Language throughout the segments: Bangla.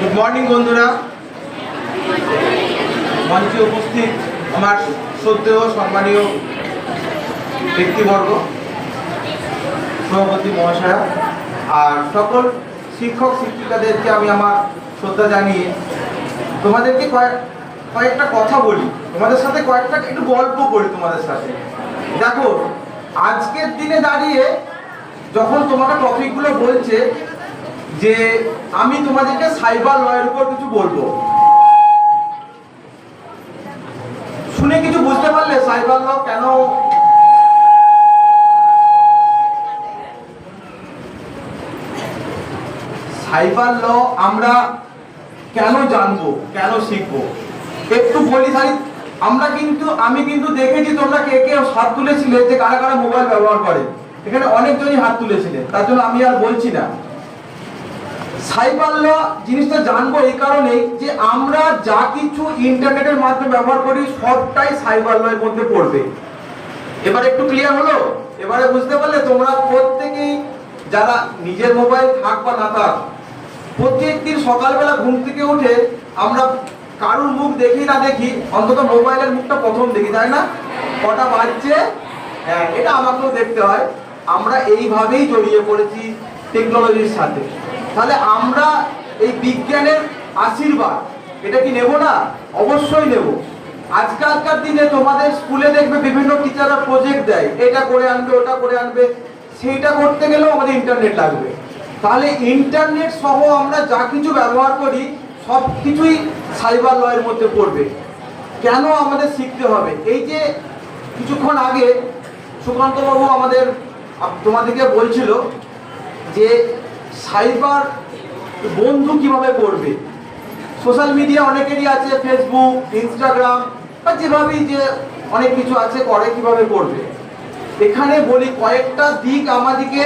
গুড মর্নিং বন্ধুরা, মঞ্চে উপস্থিত আমার শ্রদ্ধেয় সম্মানীয় ব্যক্তিবর্গ, সভাপতি মহাশয়া আর সকল শিক্ষক শিক্ষিকাদেরকে আমি আমার শ্রদ্ধা জানিয়ে তোমাদেরকে কয়েকটা কথা বলি, তোমাদের সাথে কয়েকটা একটু গল্প করি তোমাদের সাথে। দেখো, আজকের দিনে দাঁড়িয়ে যখন তোমাকে টপিকগুলো বলছে যে আমি তোমাদেরকে সাইবার লয়ের উপর কিছু বলবো, শুনে কিছু বুঝতে পারলে সাইবার ল কেন? সাইবার ল আমরা কেন জানবো, কেন শিখবো একটু বলি। আমি কিন্তু দেখেছি তোমরা কে কে হাত তুলেছিলে যে কারা কারা মোবাইল ব্যবহার করে। এখানে অনেকজনই হাত তুলেছিলেন, তার জন্য আমি আর বলছি না। সাইবার ল জিনিসটা জানবো এই কারণেই যে আমরা যা কিছু ইন্টারনেটের মাধ্যমে ব্যবহার করি সবটাই সাইবার ল এর মধ্যে পড়বে। এবার একটু ক্লিয়ার হলো? এবারে বুঝতে পারলে তোমরা প্রত্যেকেই, যারা নিজের মোবাইল থাক বা না থাক, প্রত্যেকদিন সকালবেলা ঘুম থেকে উঠে আমরা কারুর মুখ দেখি না দেখি অন্তত মোবাইলের মুখটা প্রথম দেখি, তাই না? কটা বাজছে, হ্যাঁ, এটা আমাকেও দেখতে হয়। আমরা এইভাবেই জড়িয়ে পড়েছি টেকনোলজির সাথে। তাহলে আমরা এই বিজ্ঞানের আশীর্বাদ এটা কি নেব না? অবশ্যই নেব। আজকালকার দিনে তোমাদের স্কুলে দেখবে বিভিন্ন টিচাররা প্রজেক্ট দেয়, এটা করে আনবে, ওটা করে আনবে। সেইটা করতে গেলেও আমাদের ইন্টারনেট লাগবে। তাহলে ইন্টারনেট সহ আমরা যা কিছু ব্যবহার করি সব কিছুই সাইবার লয়ের মধ্যে পড়বে। কেন আমাদের শিখতে হবে? এই যে কিছুক্ষণ আগে সুকান্ত বাবু তোমাদেরকে বলছিল যে সাইবার বন্ধু কিভাবে করবে। সোশ্যাল মিডিয়া অনেকেরই আছে, ফেসবুক, ইনস্টাগ্রাম বা যেভাবেই যে অনেক কিছু আছে, করে কিভাবে করবে। এখানে বলি কয়েকটা দিক আমাদেরকে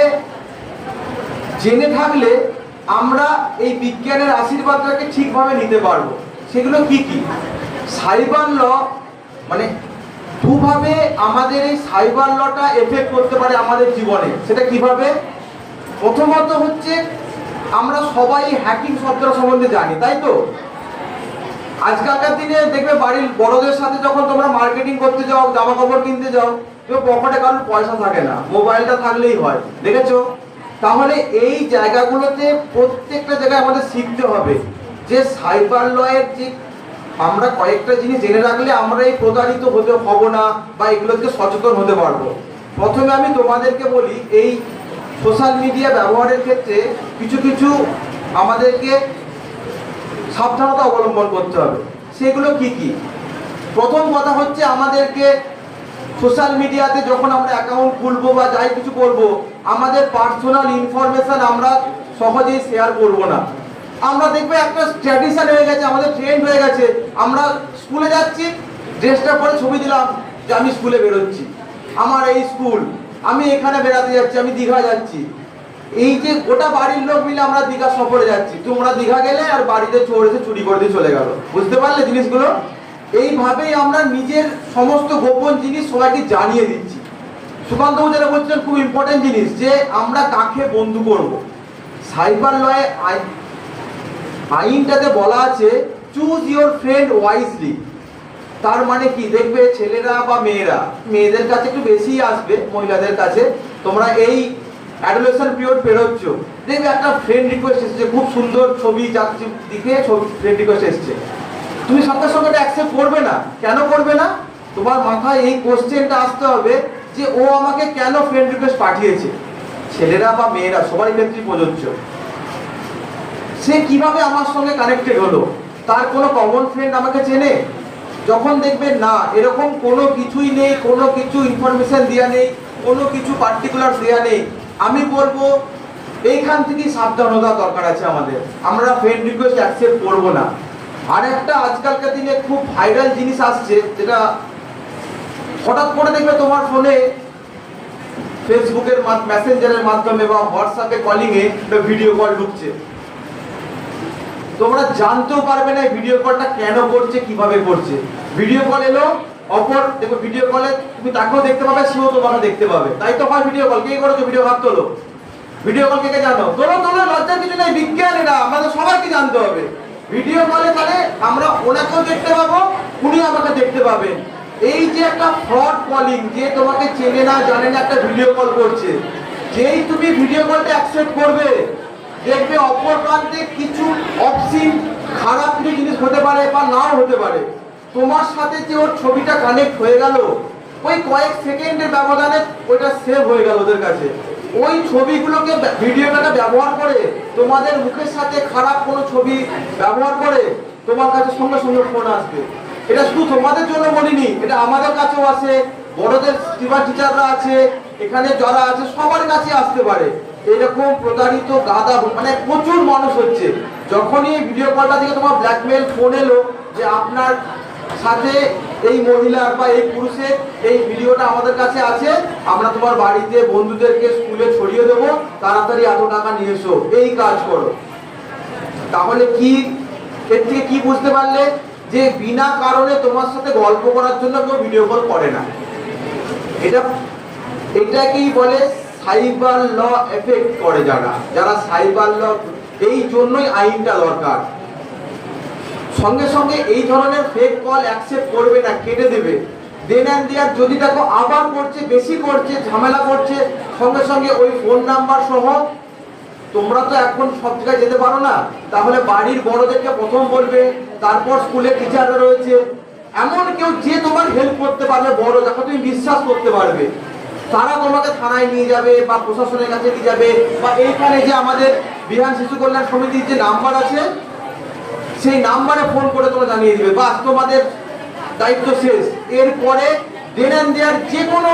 জেনে থাকলে আমরা এই বিজ্ঞানের আশীর্বাদটাকে ঠিকভাবে নিতে পারবো। সেগুলো কি কি? সাইবার ল মানে দুভাবে আমাদের এই সাইবার লটা এফেক্ট করতে পারে আমাদের জীবনে। সেটা কিভাবে? প্রথমত হচ্ছে, আমরা সবাই হ্যাকিং শব্দটা সম্বন্ধে জানি, তাই তো? আজকালকার দিনে দেখবে বাড়ির বড়দের সাথে যখন তোমরা মার্কেটিং করতে যাও, জামা কাপড় কিনতে যাও, তো পকেটে কারোর পয়সা থাকে না, মোবাইলটা থাকলেই হয়, দেখেছো? তাহলে এই জায়গাগুলোতে প্রত্যেকটা জায়গায় আমাদের শিখতে হবে যে সাইবার লয়ের যে আমরা কয়েকটা জিনিস জেনে রাখলে আমরা এই প্রতারিত হতে হব না বা এগুলো থেকে সচেতন হতে পারবো। প্রথমে আমি তোমাদেরকে বলি, এই সোশ্যাল মিডিয়া ব্যবহারের ক্ষেত্রে কিছু কিছু আমাদেরকে সাবধানতা অবলম্বন করতে হবে। সেগুলো কি কি? প্রথম কথা হচ্ছে, আমাদেরকে সোশ্যাল মিডিয়াতে যখন আমরা অ্যাকাউন্ট খুলবো বা যাই কিছু করব, আমাদের পার্সোনাল ইনফরমেশন আমরা সহজেই শেয়ার করব না। আমরা দেখবে একটা ট্র্যাডিশন হয়ে গেছে, আমাদের ট্রেন্ড হয়ে গেছে, আমরা স্কুলে যাচ্ছি, ড্রেসটা পরে ছবি দিলাম যে আমি স্কুলে বেরোচ্ছি, আমার এই স্কুল, আমি এখানে বেড়াতে যাচ্ছি, আমি দীঘা যাচ্ছি। এই যে গোটা বাড়ির লোক মিলে আমরা দীঘা সফরে যাচ্ছি, তোমরা দীঘা গেলে আর বাড়িতে চোর এসে চুরি করে দিয়ে চলে গেল। বুঝতে পারলে জিনিসগুলো? এইভাবেই আমরা নিজের সমস্ত গোপন জিনিস সবাইকে জানিয়ে দিচ্ছি। সুকান্ত যেটা বলছিলেন খুব ইম্পর্টেন্ট জিনিস, যে আমরা কাকে বন্ধু করব। সাইবার লয়ে আইনটাতে বলা আছে চুজ ইওর ফ্রেন্ড ওয়াইজলি। তার মানে কি? দেখবে ছেলেরা বা মেয়েদের কাছে একটু বেশি আসবে, মহিলাদের কাছে। তোমরা এই অ্যাডোলেসেন্ট পিরিয়ড পেরোচ্ছ, দেখবে একটা ফ্রেন্ড রিকোয়েস্ট এসেছে, খুব সুন্দর ছবি যাচ্ছে দিকে ফ্রেন্ড রিকোয়েস্ট এসছে, তুমি সঙ্গে সঙ্গে অ্যাকসেপ্ট করবে না। কেন করবে না? তোমার মাথায় এই কোশ্চেনটা আসতে হবে যে ও আমাকে কেন ফ্রেন্ড রিকোয়েস্ট পাঠিয়েছে। ছেলেরা বা মেয়েরা সবারই ক্ষেত্রে প্রযোজ্য। সে কিভাবে আমার সঙ্গে কানেক্টেড হলো? তার কোনো কমন ফ্রেন্ড আমাকে চেনে? যখন দেখবে না এরকম কোনো কিছুই নেই, কোনো কিছু ইনফরমেশন দেওয়া নেই, কোনো কিছু পার্টিকুলার দেওয়া নেই, আমি বলবো এইখান থেকেই সাবধানতা দরকার আছে আমাদের। আমরা ফ্রেন্ড রিকোয়েস্ট অ্যাকসেপ্ট করবো না। আর একটা আজকালকার দিনে খুব ভাইরাল জিনিস আসছে, যেটা হঠাৎ করে দেখবে তোমার ফোনে ফেসবুকের মেসেঞ্জারের মাধ্যমে বা হোয়াটসঅ্যাপে কলিংয়ে ভিডিও কল ঢুকছে। তোমরা জানতেও পারবে না ভিডিও কলটা কেন করছে, কিভাবে করছে। ভিডিও কল এলো, অপর দেখো ভিডিও কলে তুমি তাকেও দেখতে পাবে, সেও তোমাকে দেখতে পাবে। তাই তো হয় ভিডিও কল। কে করেছো ভিডিও? হাত তোলো। ভিডিও কল কে কে জানো? তোলো তোলো, লজ্জার কিছু নেই, বিজ্ঞান এটা, আমাদের সবাইকে জানতে হবে। ভিডিও কলে তাহলে আমরা ওনাকেও দেখতে পাবো, উনি আমাকে দেখতে পাবেন। এই যে একটা ফ্রড কলিং, যে তোমাকে চেনে না জানে না একটা ভিডিও কল করছে, যেই তুমি ভিডিও কলটা অ্যাকসেপ্ট করবে দেখবে অপর প্রান্তে কিছু অবসিন খারাপ কিছু জিনিস হতে পারে বা নাও হতে পারে। তোমার সাথে যে ওর ছবিটা কানেক্ট হয়ে গেল, ওই কয়েক সেকেন্ডের ব্যবধানে ওইটা সেভ হয়ে গেল ওদের কাছে। ওই ছবিগুলোকে ভিডিওটাকে ব্যবহার করে তোমাদের মুখের সাথে খারাপ কোনো ছবি ব্যবহার করে তোমার কাছে সঙ্গে সঙ্গে ফোন আসবে। এটা শুধু তোমাদের জন্য বলিনি, এটা আমাদের কাছেও আসে, বড়দের টিচাররা আছে, এখানে যারা আছে সবার কাছে আসতে পারে। এরকম প্রতারিত গাদা মানে প্রচুর মানুষ হচ্ছে। যখনই এই ভিডিও কলটা থেকে তোমার ব্ল্যাকমেল ফোন এলো যে আপনার সাথে এই মহিলার বা এই পুরুষের এই ভিডিওটা আমাদের কাছে আছে, আমরা তোমার বাড়িতে বন্ধুদেরকে স্কুলে ছড়িয়ে দেবো, তাড়াতাড়ি এত টাকা নিয়ে এসো, এই কাজ করো। তাহলে কি এর থেকে কি বুঝতে পারলে? যে বিনা কারণে তোমার সাথে গল্প করার জন্য কেউ ভিডিও কল করে না। এটাকেই বলে সাইবার ল এফেক্ট করে যারা সাইবার ল। এই জন্যই আইনটা দরকার। সঙ্গে সঙ্গে এই ধরনের ফেক কল অ্যাকসেপ্ট করবে না, কেটে দেবে। দেন অ্যান্ড দেয়ার যদি দেখো আবার করছে, বেশি করছে, ঝামেলা করছে, সঙ্গে সঙ্গে ওই ফোন নাম্বার সহ, তোমরা তো এখন সব জায়গায় যেতে পারো না, তাহলে বাড়ির বড়দেরকে প্রথম বলবে, তারপর স্কুলের টিচাররা রয়েছে, এমন কেউ যে তোমার হেল্প করতে পারবে, বড় যাকে তুমি বিশ্বাস করতে পারবে, তারা তোমাকে থানায় নিয়ে যাবে বা প্রশাসনের কাছে নিয়ে যাবে, বা এইখানে যে আমাদের বিহান শিশু কল্যাণ সমিতির যে নাম্বার আছে সেই নাম্বারে ফোন করে তোমরা জানিয়ে দিবে, বাস তোমাদের দায়িত্ব শেষ। এরপরে দেন অ্যান্ড দেয়ার যে কোনো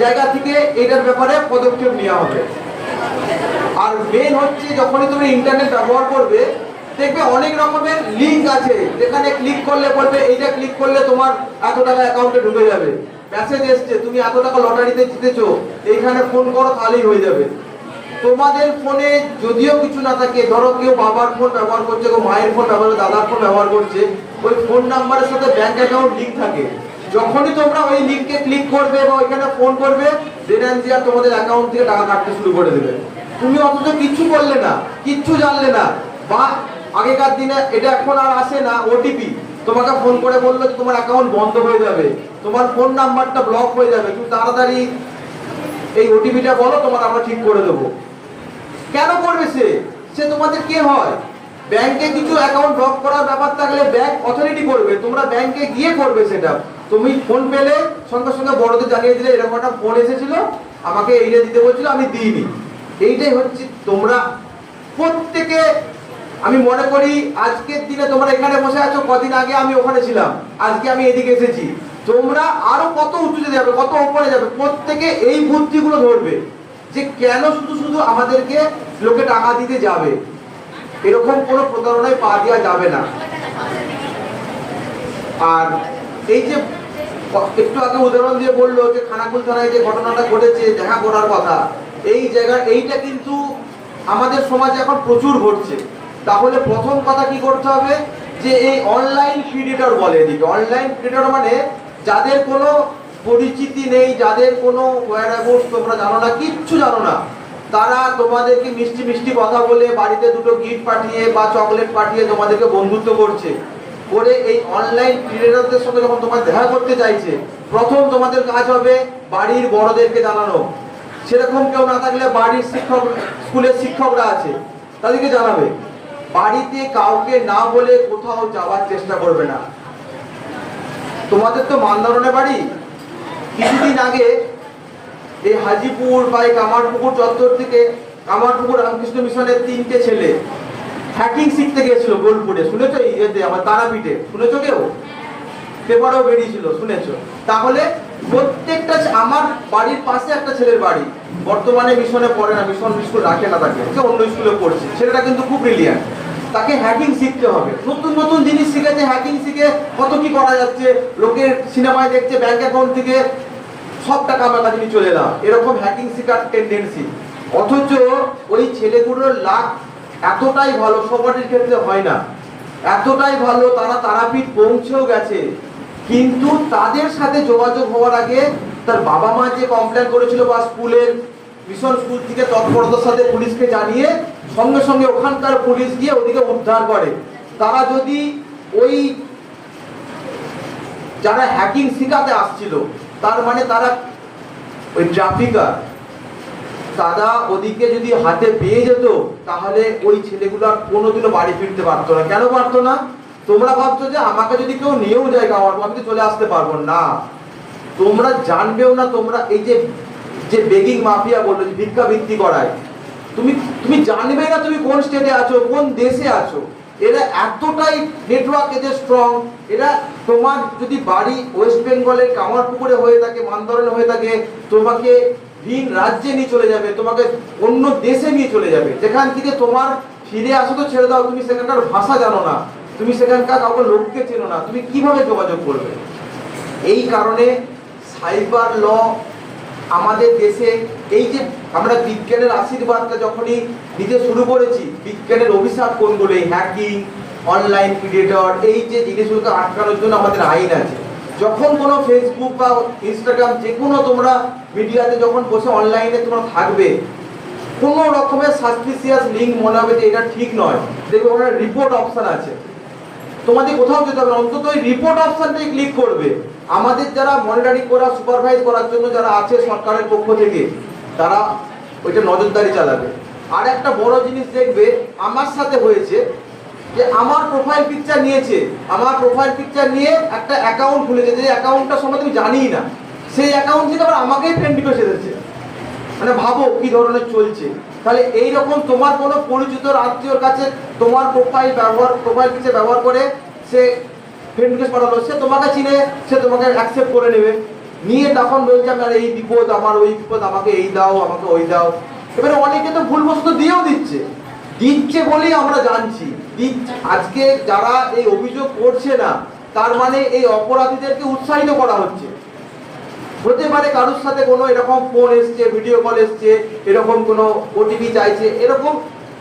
জায়গা থেকে এটার ব্যাপারে পদক্ষেপ নেওয়া হবে। আর মেন হচ্ছে যখনই তুমি ইন্টারনেট ব্যবহার করবে দেখবে অনেক রকমের লিঙ্ক আছে, যেখানে ক্লিক করলে বলবে এইটা ক্লিক করলে তোমার এত টাকা অ্যাকাউন্টে ঢুকে যাবে, মেসেজ এসছে তুমি এত টাকা লটারিতে জিতেছো, এইখানে ফোন করো তাহলেই হয়ে যাবে। তোমাদের ফোনে যদিও কিছু না থাকে, ধরো কেউ বাবার ফোন ব্যবহার করছে, কেউ মায়ের ফোন ব্যবহার করছে, দাদার ফোন ব্যবহার করছে, ওই ফোন নাম্বারের সাথে ব্যাংক অ্যাকাউন্ট লিঙ্ক থাকে। যখনই তোমরা ওই লিঙ্কে ক্লিক করবে বা ওইখানে ফোন করবে, দেন অ্যান্ড দেয়ার তোমাদের অ্যাকাউন্ট থেকে টাকা কাটতে শুরু করে দেবে। তুমি অথচ কিচ্ছু করলে না, কিচ্ছু জানলে না। বা আগেকার দিনে এটা এখন আর আসে না, ওটিপি তোমাকে ফোন করে বললো যে তোমার অ্যাকাউন্ট বন্ধ হয়ে যাবে, তোমার ফোন নাম্বারটা ব্লক হয়ে যাবে, তুমি তাড়াতাড়ি এই ওটিপিটা বলো, তোমার আমরা ঠিক করে দেবো। কেন করবে সে তোমাদের কে হয়? ব্যাংকে কিছু অ্যাকাউন্ট ব্লক করার ব্যাপার থাকলে ব্যাংক অথরিটি করবে, তোমরা ব্যাংকে গিয়ে করবে সেটা। তুমি ফোন পেলে সঙ্গে সঙ্গে বড়দের জানিয়ে দিলে এরকম একটা ফোন এসেছিল, আমাকে এইটা দিতে বলছিল, আমি দিইনি। এইটাই হচ্ছে তোমরা প্রত্যেকে, আমি মনে করি আজকের দিনে তোমরা এখানে বসে আছো, কদিন আগে আমি ওখানে ছিলাম, আজকে আমি এদিকে এসেছি, তোমরা আরো কত উঁচুতে যাবে, কত উপরে যাবে। প্রত্যেকে এই বুদ্ধিগুলো ধরবে যে কেন শুধু শুধু আমাদেরকে লোকে টাকা দিতে যাবে, এরকম কোনো প্রতারণায় পা দেওয়া যাবে না। আর এই যে একটু আগে উদাহরণ দিয়ে বললো যে খানাকুল থানায় যে ঘটনাটা ঘটেছে দেখা করার কথা, এই জায়গা এইটা কিন্তু আমাদের সমাজে এখন প্রচুর ঘটছে। তাহলে প্রথম কথা কি করতে হবে, যে এই অনলাইন প্রিডেটর বলে এদিকে, অনলাইন প্রিডেটর মানে যাদের কোনো পরিচিতি নেই, যাদের কোনো ওয়্যারঅ্যাবাউট তোমরা জানো না, কিচ্ছু জানো না, তারা তোমাদেরকে মিষ্টি মিষ্টি কথা বলে বাড়িতে দুটো গিফট পাঠিয়ে বা চকলেট পাঠিয়ে তোমাদেরকে বন্ধুত্ব করছে। করে এই অনলাইন প্রিডেটরদের সঙ্গে যখন তোমার দেখা করতে চাইছে, প্রথম তোমাদের কাজ হবে বাড়ির বড়দেরকে জানানো। সেরকম কেউ না থাকলে বাড়ির শিক্ষক, স্কুলের শিক্ষকরা আছে, তাদেরকে জানাবে। বাড়িতে কাউকে না বলে কোথাও যাওয়ার চেষ্টা করবে না। তোমাদের তো মানধরণে বাড়ি, কিছুদিন আগে এই হাজিপুর বা এই কামারপুকুর চত্বর থেকে কামারপুকুর রামকৃষ্ণ মিশনের 3টে ছেলে হ্যাকিং শিখতে গেছিল বোলপুরে, শুনেছো? এতে আমার তারাপীঠে, শুনেছো? কেউ পেপারেও বেরিয়েছিল, শুনেছো? তাহলে প্রত্যেকটা, আমার বাড়ির পাশে একটা ছেলের বাড়ি, বর্তমানে মিশনে পড়ে না, মিশন স্কুল রাখে না তাকে, সে অন্য স্কুলে পড়ছে। ছেলেটা কিন্তু খুব ব্রিলিয়ান্ট, তাকে হ্যাকিং শিখতে হবে। নতুন নতুন জিনিস শিখেছে, হ্যাকিং শিখে কত কি করা যাচ্ছে, লোকের সিনেমায় দেখছে ব্যাংক অ্যাকাউন্ট থেকে সব টাকা আমার কাছে চলে এলাম, এরকম হ্যাকিং শেখার টেন্ডেন্সি। অথচ ওই ছেলেগুলোর লাক এতটাই ভালো, সবারই ক্ষেত্রে হয় না, এতটাই ভালো, তারা তারাপীঠ পৌঁছেও গেছে। কিন্তু তাদের সাথে যোগাযোগ হওয়ার আগে তার বাবা মা যে কমপ্লেন করেছিল, বা স্কুলের মিশন স্কুল থেকে তৎপরতার সাথে পুলিশকে জানিয়ে সঙ্গে সঙ্গে ওখানকার পুলিশ গিয়ে ওদিকে উদ্ধার করে। তারা যদি ওই যারা হ্যাকিং শেখাতে আসছিল, তার মানে তারা ওই ট্রাফিকার, তারা ওদিকে যদি হাতে পেয়ে যেত, তাহলে ওই ছেলেগুলো আর কোনোদিনও বাড়ি ফিরতে পারতো না। কেন পারতো না? তোমরা ভাবছো যে আমাকে যদি কেউ নিয়েও যায় আমার, আমি তো চলে আসতে পারবো না। তোমরা জানবেও না, তোমরা এই যে যে বেগিং মাফিয়া বললো, যে ভিক্ষাবৃত্তি করায়, তুমি জানবে না তুমি কোন স্টেটে আছো, কোন দেশে আছো। এরা এতটাই নেটওয়ার্ক এদের স্ট্রং। এরা তোমার যদি বাড়ি ওয়েস্ট বেঙ্গলের কামারপুকুরে হয়ে থাকে, মানদরণে হয়ে থাকে, তোমাকে ভিন রাজ্যে নিয়ে চলে যাবে, তোমাকে অন্য দেশে নিয়ে চলে যাবে, যেখান থেকে তোমার ফিরে আসো তো ছেড়ে দাও, তুমি সেখানকার ভাষা জানো না, তুমি সেখানকার কাউকে লোককে চেনো না, তুমি কিভাবে যোগাযোগ করবে? এই কারণে সাইবার ল আমাদের দেশে, এই যে আমরা বিজ্ঞানের আশীর্বাদটা যখনই নিতে শুরু করেছি, বিজ্ঞানের অভিশাপ কোনগুলো, এই হ্যাকিং, অনলাইন প্রিডেটর, এই যে জিনিসগুলোকে আটকানোর জন্য আমাদের আইন আছে। যখন কোনো ফেসবুক বা ইনস্টাগ্রাম, যে কোনো তোমরা মিডিয়াতে যখন বসে অনলাইনে তোমরা থাকবে, কোনো রকমের সাসপিসিয়াস লিঙ্ক মনে হবে যে এটা ঠিক নয়, দেখবে ওখানে রিপোর্ট অপশন আছে, তোমাদের কোথাও যেতে হবে না, অন্তত ওই রিপোর্ট অপশনটাই ক্লিক করবে। আমাদের যারা মনিটরিং করা, সুপারভাইজ করার জন্য যারা আছে সরকারের পক্ষ থেকে, তারা ওইটা নজরদারি চালাবে। আর একটা বড় জিনিস দেখবে, আমার সাথে হয়েছে যে আমার প্রোফাইল পিকচার নিয়েছে, আমার প্রোফাইল পিকচার নিয়ে একটা অ্যাকাউন্ট খুলেছে, যে অ্যাকাউন্টটা সম্বন্ধে আমি জানিই না, সেই অ্যাকাউন্ট থেকে আবার আমাকেই ফ্রেন্ড রিকোয়েস্ট এসেছে। মানে ভাবো কি ধরনের চলছে। তাহলে এইরকম তোমার কোনো পরিচিত আত্মীয়র কাছে তোমার প্রোফাইল পিকচার ব্যবহার করে সে ফ্রেন্ড রিকোয়েস্ট পাঠালো, সে তোমাকে চিনে, সে তোমাকে অ্যাকসেপ্ট করে নেবে, নিয়ে তখন বলছে আমার এই বিপদ, আমার ওই বিপদ, আমাকে এই দাও, আমাকে ওই দাও। এবারে অনেকে তো ভুলবশত দিয়েও দিচ্ছে বলেই আমরা জানছি। আজকে যারা এই অভিযোগ করছে না, তার মানে এই অপরাধীদেরকে উৎসাহিত করা হচ্ছে। হতে পারে কারোর সাথে কোনো এরকম ফোন এসছে, ভিডিও কল এসছে, এরকম কোনো ওটিপি চাইছে, এরকম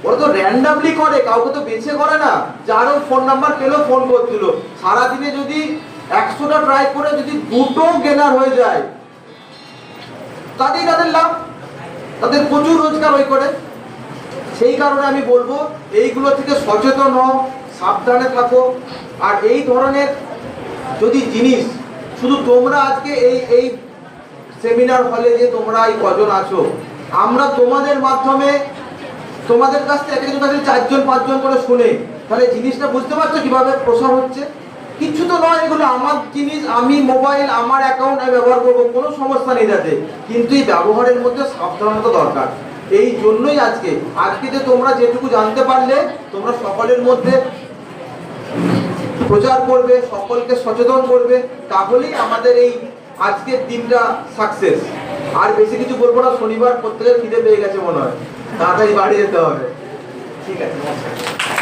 ওরা তো র্যান্ডামলি করে, কাউকে তো বেছে করে না। যারও ফোন নাম্বার পেলো ফোন করছিল। সারাদিনে যদি 100টা ট্রাই করে যদি 2টো গেনার হয়ে যায়, তাদের লাভ, তাদের প্রচুর রোজগার হয়ে করে। সেই কারণে আমি বলবো এইগুলো থেকে সচেতন হও, সাবধানে থাকো। আর এই ধরনের যদি জিনিস, শুধু তোমরা আজকে এই সেমিনার হলে যে তোমরা এই কজন আছো, আমরা তোমাদের মাধ্যমে তোমাদের কাছ থেকে একজন কাছে 4জন 5জন করে শুনে, তাহলে জিনিসটা বুঝতে পারছো কিভাবে প্রসার হচ্ছে। কিছু তো নয়, এগুলো আমার জিনিস, আমি মোবাইল, আমার অ্যাকাউন্ট আমি ব্যবহার করবো, কোনো সমস্যা নেই তাতে, কিন্তু এই ব্যবহারের মধ্যে সাবধানতা দরকার। এই জন্যই আজকে যে তোমরা যেটুকু জানতে পারলে, তোমরা সকলের মধ্যে প্রচার করবে, সকলকে সচেতন করবে, তাহলেই আমাদের এই আজকের দিনটা সাকসেস। আর বেশি কিছু বলবো না, শনিবার প্রত্যেকের খিদে পেয়ে গেছে মনে হয়, তাড়াতাড়ি বাড়ি যেতে হবে। ঠিক আছে, নমস্কার।